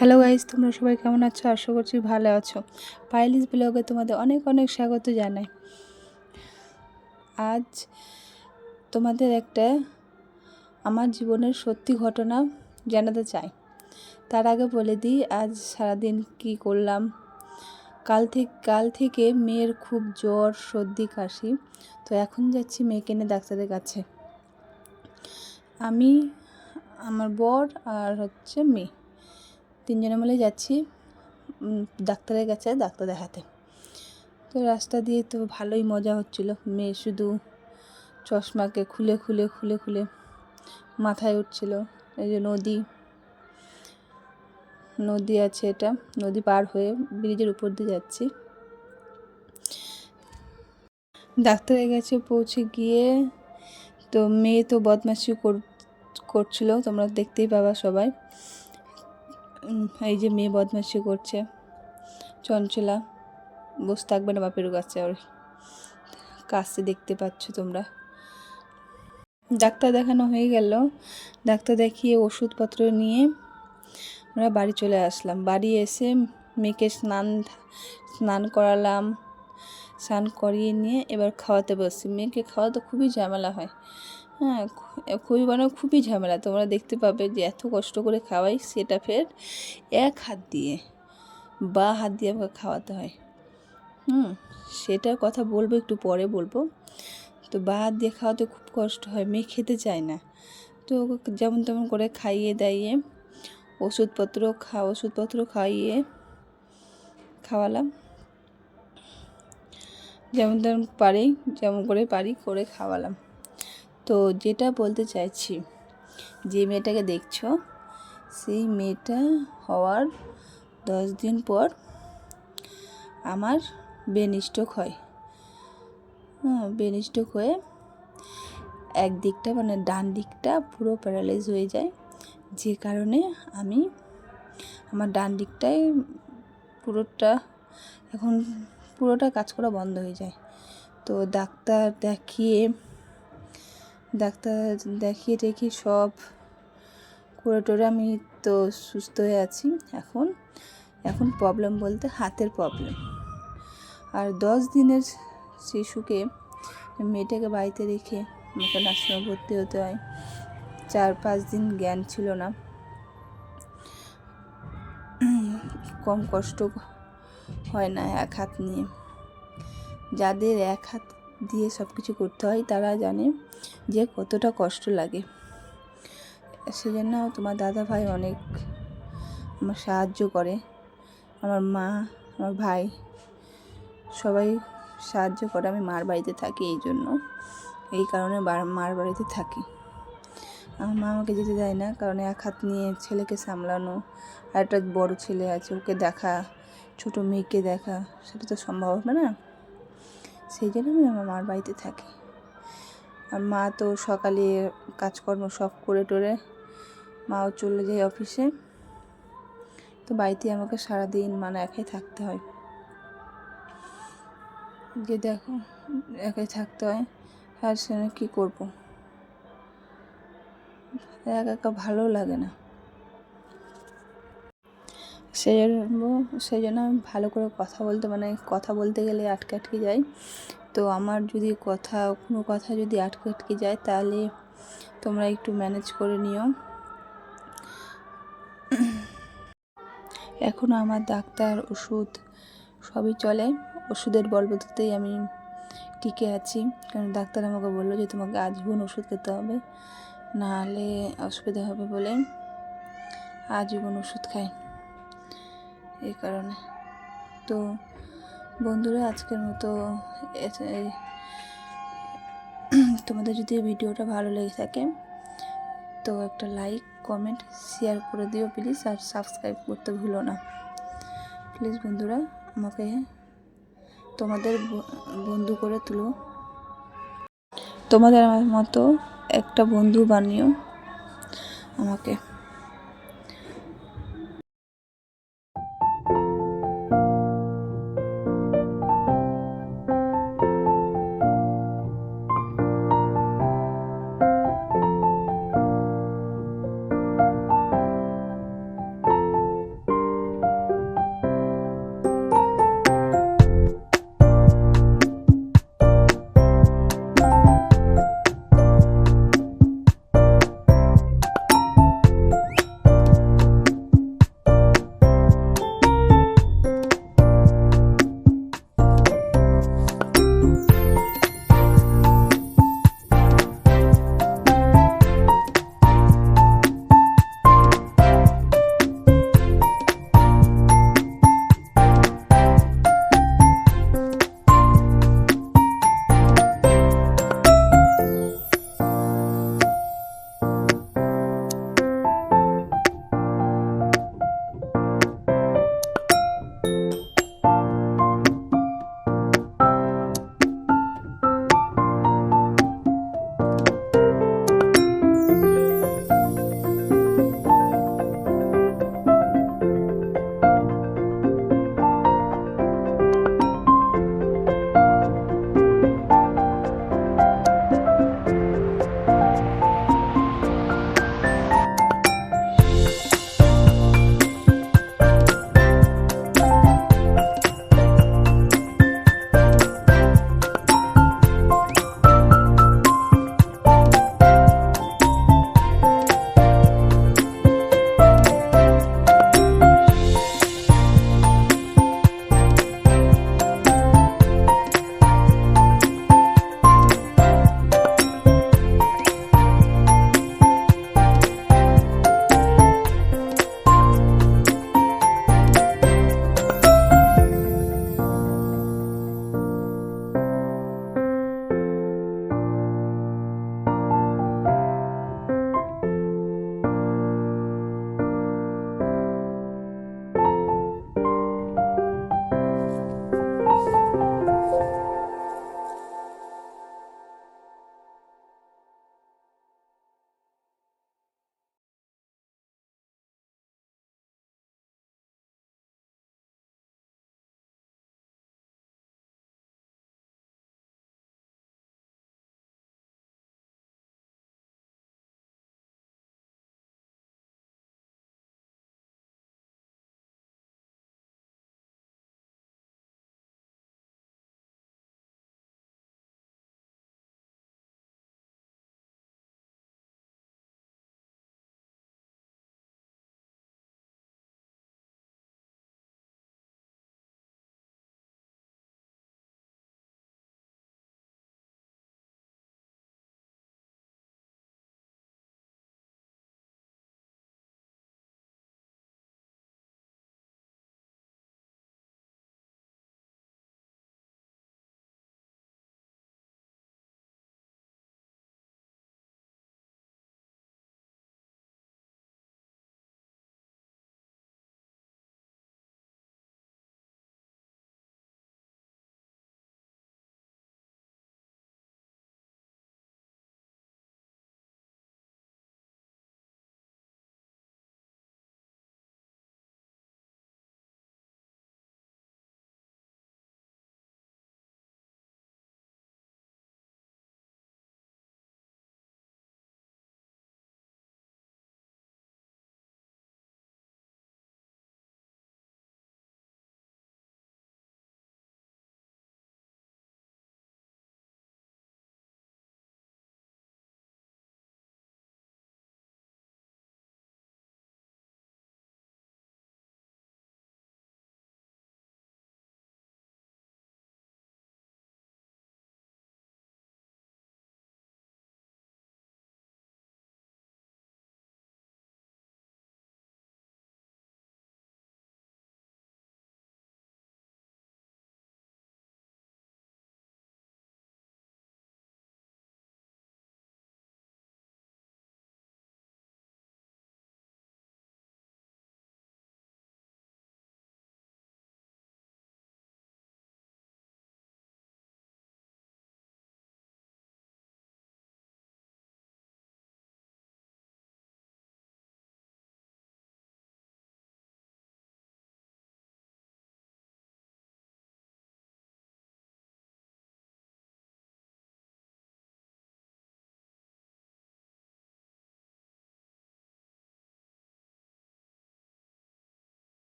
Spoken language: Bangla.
হ্যালো গাইস, তোমরা সবাই কেমন আছো? আশা করছি ভালো আছো। পায়েলিস ব্লগে তোমাদের অনেক অনেক স্বাগত জানাই। আজ তোমাদের একটা আমার জীবনের সত্যি ঘটনা জানাতে চাই। তার আগে বলে দিই আজ সারাদিন কি করলাম। কাল থেকে মেয়ের খুব জ্বর, সর্দি, কাশি। তো এখন যাচ্ছি মেয়েকে নিয়ে ডাক্তারের কাছে। আমি, আমার বর আর মেয়ে, তিনজনে মিলে যাচ্ছি ডাক্তারের কাছে ডাক্তার দেখাতে। তো রাস্তা দিয়ে তো ভালোই মজা হচ্ছিল। মেয়ে শুধু চশমাকে খুলে খুলে খুলে খুলে মাথায় উঠছিল। এই যে নদী আছে, এটা নদী পার হয়ে ব্রিজের উপর দিয়ে যাচ্ছি। ডাক্তারের কাছে পৌঁছে গিয়ে তো মেয়ে তো বদমাশি করছিল, তোমরা দেখতেই পাবা সবাই। এই যে মেয়ে বদমাশি করছে, চঞ্চলা, বসে থাকবে না বাপের কাছে, আর কাছে দেখতে পাচ্ছ তোমরা। ডাক্তার দেখানো হয়ে গেল। ডাক্তার দেখিয়ে ওষুধপত্র নিয়ে আমরা বাড়ি চলে আসলাম। বাড়ি এসে মেয়েকে স্নান করালাম। স্নান করিয়ে নিয়ে এবার খাওয়াতে বসছি। মেয়েকে খাওয়াতে খুবই ঝামেলা হয়, হ্যাঁ, খুবই ঝামেলা। তোমরা দেখতে পাবে যে এত কষ্ট করে খাওয়াই, সেটা ফের এক হাত দিয়ে আমাকে খাওয়াতে হয়। সেটার কথা বলবো, একটু পরে বলবো। তো হাত দিয়ে খাওয়াতে খুব কষ্ট হয়, মেয়ে খেতে চায় না। তো যেমন তেমন করে খাইয়ে দাইয়ে ওষুধপত্র খাওয়ালাম। যেমন করে পারি করে খাওয়ালাম। তো যেটা বলতে চাইছি, যে মেয়েটাকে দেখছো, সেই মেয়েটা হওয়ার 10 দিন পর আমার ব্রেন স্ট্রোক হয়। ব্রেন স্ট্রোক হয়ে একদিকটা মানে ডান দিকটা পুরো প্যারালাইজ হয়ে যায়, যে কারণে আমার ডান দিকটায় পুরোটা কাজ করা বন্ধ হয়ে যায়। তো ডাক্তার দেখিয়ে সব করে টোরে আমি তো সুস্থ হয়ে আছি। এখন প্রবলেম বলতে হাতের প্রবলেম। আর 10 দিনের শিশুকে, মেয়েটাকে বাড়িতে রেখে আমাকে নার্সিংহোমে ভর্তি হতে হয়। 4-5 দিন জ্ঞান ছিল না। কম কষ্ট হয় না এক হাত নিয়ে। যাদের এক হাত দিয়ে সব কিছু করতে হয় তারা জানে যে কতটা কষ্ট লাগে। সেজন্য তোমার দাদা ভাই অনেক আমার সাহায্য করে, আমার মা, আমার ভাই সবাই সাহায্য করে। আমি মার বাড়িতে থাকি, এই কারণে মার বাড়িতে থাকি। আমার মা আমাকে যেতে দেয় না, কারণ এক হাত নিয়ে ছেলেকে সামলানো, আর একটা বড় ছেলে আছে, ওকে দেখা, ছোটো মেয়েকে দেখা, সেটা তো সম্ভব হবে না। সেই জন্য আমি আমার মার বাড়িতে থাকি। আর মা তো সকালে কাজকর্ম সব করে টোরে মাও চলে যায় অফিসে। তো বাড়িতে আমাকে সারাদিন একাই থাকতে হয়। যে দেখো, একাই থাকতে হয়, আর সেখানে কী করবো, একা ভালো লাগে না। সেই জন্য আমি ভালো করে কথা বলতে গেলে আটকে যাই। তো আমার যদি কোনো কথা যদি আটকে যায়, তাহলে তোমরা একটু ম্যানেজ করে নিও। এখন আমার ডাক্তার, ওষুধ সবই চলে। ওষুধের বলবততেই আমি টিকে আছি, কারণ ডাক্তার আমাকে বললো যে তোমাকে আজীবন ওষুধ খেতে হবে, নাহলে অসুবিধা হবে বলে আজীবন ওষুধ খাই, এই কারণে। তো বন্ধুরা, আজকের মতো তোমাদের যদি ভিডিওটা ভালো লেগে থাকে তো একটা লাইক, কমেন্ট, শেয়ার করে দিও প্লিজ। আর সাবস্ক্রাইব করতে ভুলো না প্লিজ। বন্ধুরা, আমাকে তোমাদের বন্ধু করে তুলো, তোমাদের আমার মতো একটা বন্ধু বানিও আমাকে।